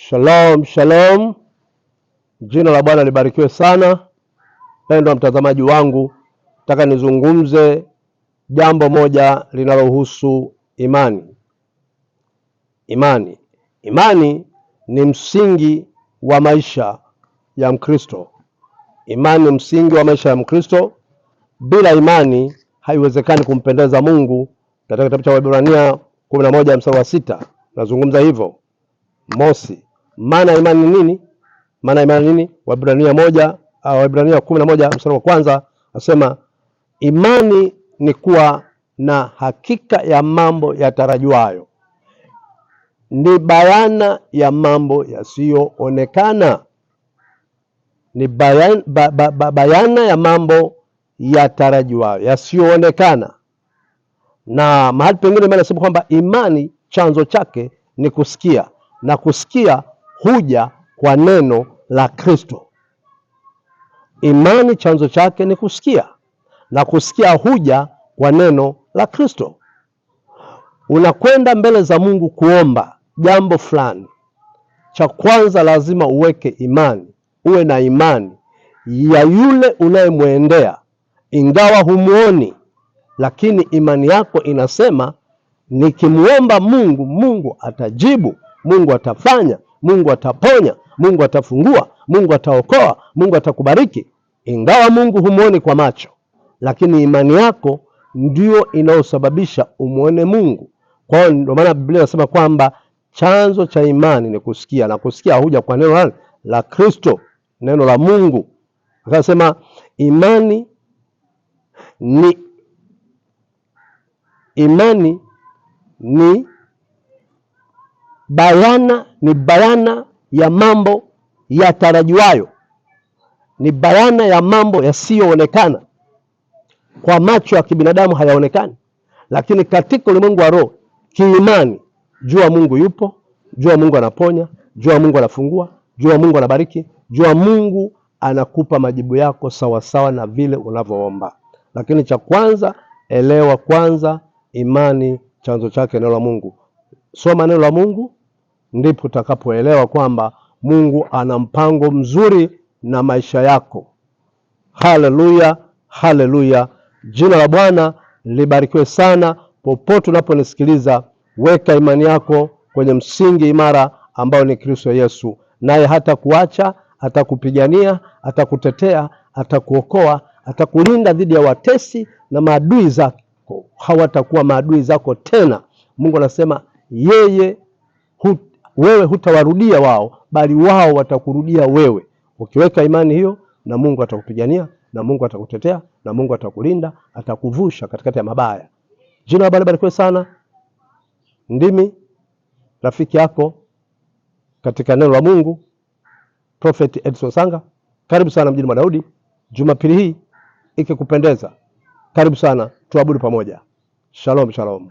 Shalom, shalom. Jina la Bwana libarikiwe sana. Pendwa mtazamaji wangu, nataka nizungumze jambo moja linalohusu imani. Imani ni msingi wa maisha ya Mkristo. Imani ni msingi wa maisha ya Mkristo. Bila imani haiwezekani kumpendeza Mungu. Katika kitabu cha Waebrania 11:6 nazungumza hivyo. Mosi, maana imani ni nini? Maana imani nini? Waebrania 11:1 nasema imani ni kuwa na hakika ya mambo yatarajiwayo, ni bayana ya mambo yasiyoonekana. Ni bayana ya mambo yatarajiwayo, yasiyoonekana. Na mahali pengine imani nasema kwamba imani chanzo chake ni kusikia, na kusikia huja kwa neno la Kristo. Imani chanzo chake ni kusikia, na kusikia huja kwa neno la Kristo. Unakwenda mbele za Mungu kuomba jambo fulani, cha kwanza lazima uweke imani, uwe na imani ya yule unayemwendea. Ingawa humuoni, lakini imani yako inasema nikimuomba Mungu, Mungu atajibu, Mungu atafanya, Mungu ataponya, Mungu atafungua, Mungu ataokoa, Mungu atakubariki. Ingawa Mungu humuoni kwa macho, lakini imani yako ndio inayosababisha umuone Mungu. Kwa hiyo ndio maana Biblia inasema kwamba chanzo cha imani ni kusikia, na kusikia huja kwa neno la Kristo, neno la Mungu. Akasema imani ni bayana ya mambo yatarajiwayo, ni bayana ya mambo yasiyoonekana. Kwa macho ya kibinadamu hayaonekani, lakini katika ulimwengu wa roho, kiimani, jua Mungu yupo, jua Mungu anaponya, jua Mungu anafungua, jua Mungu anabariki, jua Mungu anakupa majibu yako sawa sawa na vile unavyoomba. Lakini cha kwanza, elewa kwanza, imani chanzo chake neno la Mungu. Soma neno la Mungu, ndipo utakapoelewa kwamba Mungu ana mpango mzuri na maisha yako. Haleluya, haleluya. Jina la Bwana libarikiwe sana. Popote unaponisikiliza, weka imani yako kwenye msingi imara ambao ni Kristo Yesu, naye hata kuacha, atakupigania, atakutetea, atakuokoa, atakulinda dhidi ya watesi na maadui zako. Hawatakuwa maadui zako tena. Mungu anasema wewe hutawarudia wao, bali wao watakurudia wewe. Ukiweka imani hiyo, na Mungu atakupigania, na Mungu atakutetea, na Mungu atakulinda, atakuvusha katikati ya mabaya. Jina la Bwana libarikiwe sana. Ndimi rafiki yako katika neno la Mungu, Prophet Edson Sanga. Karibu sana mjini mwa Daudi. Jumapili hii ikikupendeza, karibu sana tuabudu pamoja. Shalom, shalom.